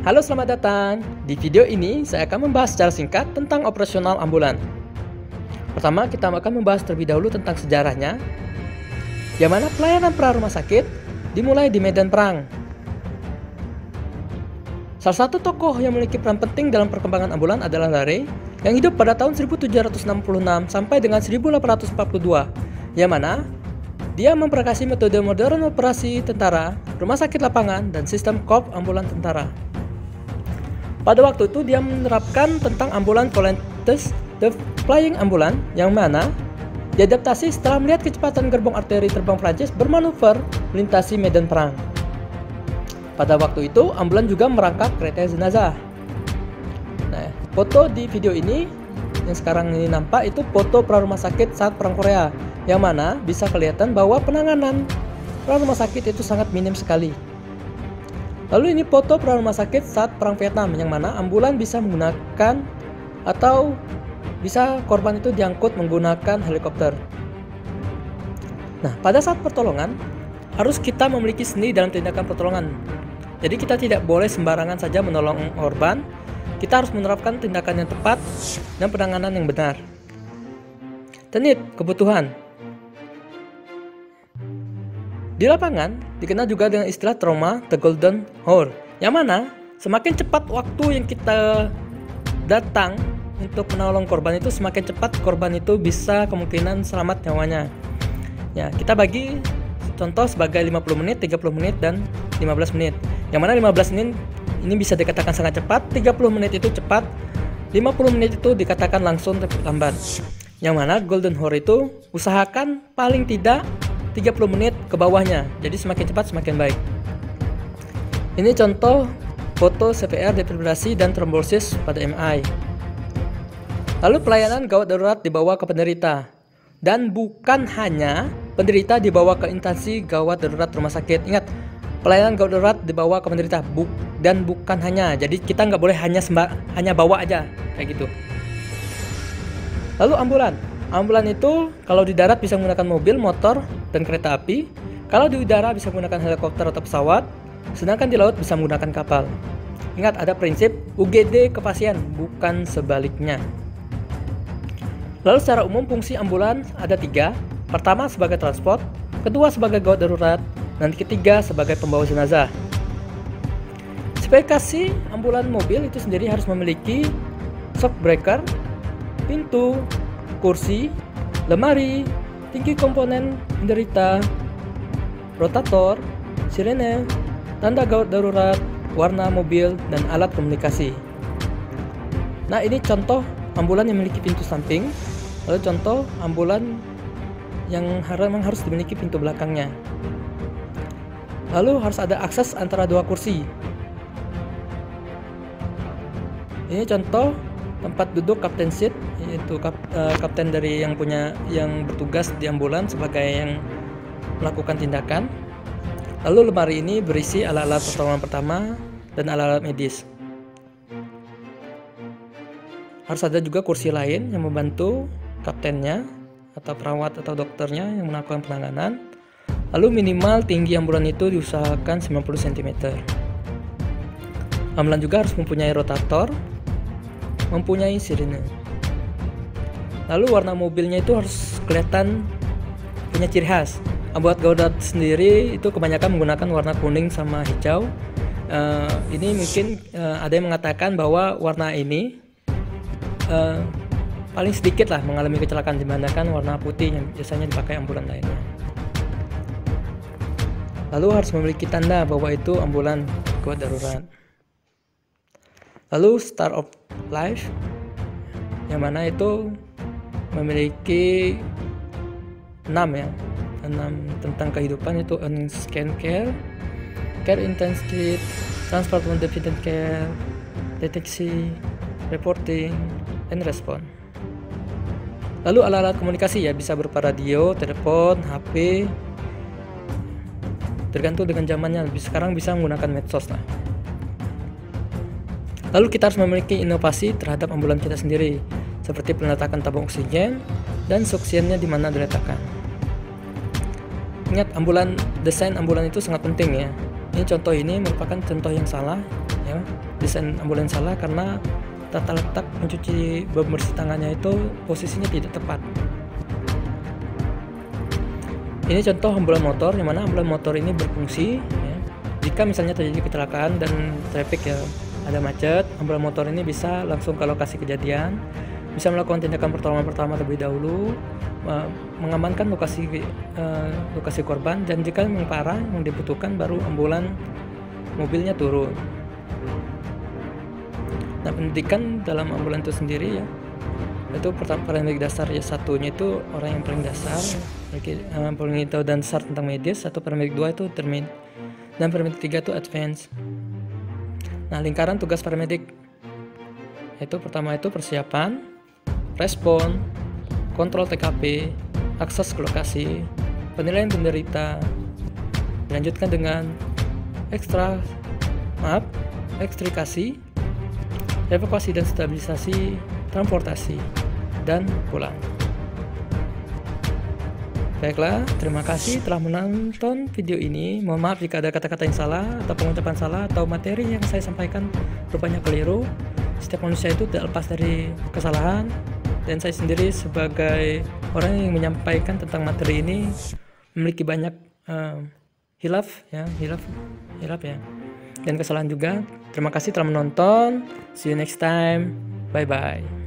Halo, selamat datang. Di video ini saya akan membahas secara singkat tentang operasional ambulan. Pertama, kita akan membahas terlebih dahulu tentang sejarahnya, yang mana pelayanan pra rumah sakit dimulai di medan perang. Salah satu tokoh yang memiliki peran penting dalam perkembangan ambulan adalah Larrey, yang hidup pada tahun 1766 sampai dengan 1842, yang mana dia memperkasi metode modern operasi tentara, rumah sakit lapangan, dan sistem korps ambulan tentara. Pada waktu itu dia menerapkan tentang ambulan Volontaires de Flying Ambulan, yang mana diadaptasi setelah melihat kecepatan gerbong arteri terbang Prancis bermanuver melintasi medan perang. Pada waktu itu ambulan juga merangkap kereta jenazah. Nah, foto di video ini yang sekarang ini nampak itu foto pra rumah sakit saat perang Korea, yang mana bisa kelihatan bahwa penanganan pra rumah sakit itu sangat minim sekali. Lalu ini foto pra rumah sakit saat perang Vietnam, yang mana ambulan bisa menggunakan atau bisa korban itu diangkut menggunakan helikopter. Nah, pada saat pertolongan harus kita memiliki seni dalam tindakan pertolongan. Jadi kita tidak boleh sembarangan saja menolong korban. Kita harus menerapkan tindakan yang tepat dan penanganan yang benar. Tenit, kebutuhan. Di lapangan dikenal juga dengan istilah trauma the golden hour, yang mana semakin cepat waktu yang kita datang untuk menolong korban itu, semakin cepat korban itu bisa kemungkinan selamat nyawanya. Ya, kita bagi contoh sebagai 50 menit, 30 menit, dan 15 menit. Yang mana 15 menit ini bisa dikatakan sangat cepat, 30 menit itu cepat, 50 menit itu dikatakan langsung lambat. Yang mana golden hour itu usahakan paling tidak 30 menit ke bawahnya, jadi semakin cepat semakin baik. Ini contoh foto CPR, defibrillasi, dan trombosis pada MI. Lalu pelayanan gawat darurat dibawa ke penderita, dan bukan hanya penderita dibawa ke instansi gawat darurat rumah sakit. Ingat, pelayanan gawat darurat dibawa ke penderita, dan bukan hanya. Jadi kita nggak boleh hanya bawa aja kayak gitu. Lalu ambulan itu kalau di darat bisa menggunakan mobil, motor, dan kereta api. Kalau di udara bisa menggunakan helikopter atau pesawat, sedangkan di laut bisa menggunakan kapal. Ingat, ada prinsip UGD ke pasien, bukan sebaliknya. Lalu secara umum fungsi ambulan ada 3. Pertama sebagai transport, kedua sebagai gawat darurat, dan ketiga sebagai pembawa jenazah. Spesifikasi ambulan mobil itu sendiri harus memiliki shock breaker, pintu, kursi, lemari, tinggi komponen penderita, rotator, sirene, tanda gawat darurat, warna mobil, dan alat komunikasi. Nah, ini contoh ambulan yang memiliki pintu samping. Lalu contoh ambulan yang memang harus dimiliki pintu belakangnya. Lalu harus ada akses antara 2 kursi. Ini contoh tempat duduk kapten seat, yaitu kapten dari yang bertugas di ambulan sebagai yang melakukan tindakan. Lalu lemari ini berisi alat-alat pertolongan pertama dan alat-alat medis. Harus ada juga kursi lain yang membantu kaptennya atau perawat atau dokternya yang melakukan penanganan. Lalu minimal tinggi ambulan itu diusahakan 90 cm. Ambulan juga harus mempunyai rotator, mempunyai sirine. Lalu warna mobilnya itu harus kelihatan punya ciri khas. Buat gawat sendiri itu kebanyakan menggunakan warna kuning sama hijau. Ini mungkin ada yang mengatakan bahwa warna ini paling sedikit lah mengalami kecelakaan dibandingkan warna putih yang biasanya dipakai ambulan lainnya. Lalu harus memiliki tanda bahwa itu ambulan gawat darurat. Lalu Star of Life, yang mana itu memiliki 6 tentang kehidupan, itu unscan care, care intensive, transport dependent care, deteksi, reporting, and respond. Lalu alat-alat komunikasi ya bisa berupa radio, telepon, HP, tergantung dengan zamannya. Sekarang bisa menggunakan medsos lah. Lalu kita harus memiliki inovasi terhadap ambulan kita sendiri, seperti peletakan tabung oksigen dan suksiennya di mana diletakkan. Ingat, desain ambulan itu sangat penting ya. Ini contoh ini merupakan contoh yang salah, ya. Desain ambulans salah karena tata letak mencuci bersih tangannya itu posisinya tidak tepat. Ini contoh ambulan motor, yang mana ambulan motor ini berfungsi ya. Jika misalnya terjadi kecelakaan dan traffic ya ada macet, ambulan motor ini bisa langsung ke lokasi kejadian, bisa melakukan tindakan pertolongan pertama terlebih dahulu, mengamankan lokasi korban, dan jika memang parah yang dibutuhkan baru ambulan mobilnya turun. Nah, pendidikan dalam ambulan itu sendiri ya, itu pertama paramedic dasar ya, satunya itu orang yang paling dasar, paling tahu dan dasar tentang medis, atau paramedic 2 itu termin, dan paramedic 3 itu advance. Nah, lingkaran tugas paramedic itu pertama itu persiapan, respon, kontrol TKP, akses ke lokasi, penilaian penderita, dilanjutkan dengan ekstrikasi, evakuasi dan stabilisasi, transportasi, dan pulang. Baiklah, terima kasih telah menonton video ini. Mohon maaf jika ada kata-kata yang salah atau pengucapan salah atau materi yang saya sampaikan rupanya keliru. Setiap manusia itu tidak lepas dari kesalahan, dan saya sendiri sebagai orang yang menyampaikan tentang materi ini memiliki banyak hilaf ya, dan kesalahan juga. Terima kasih telah menonton. See you next time. Bye bye.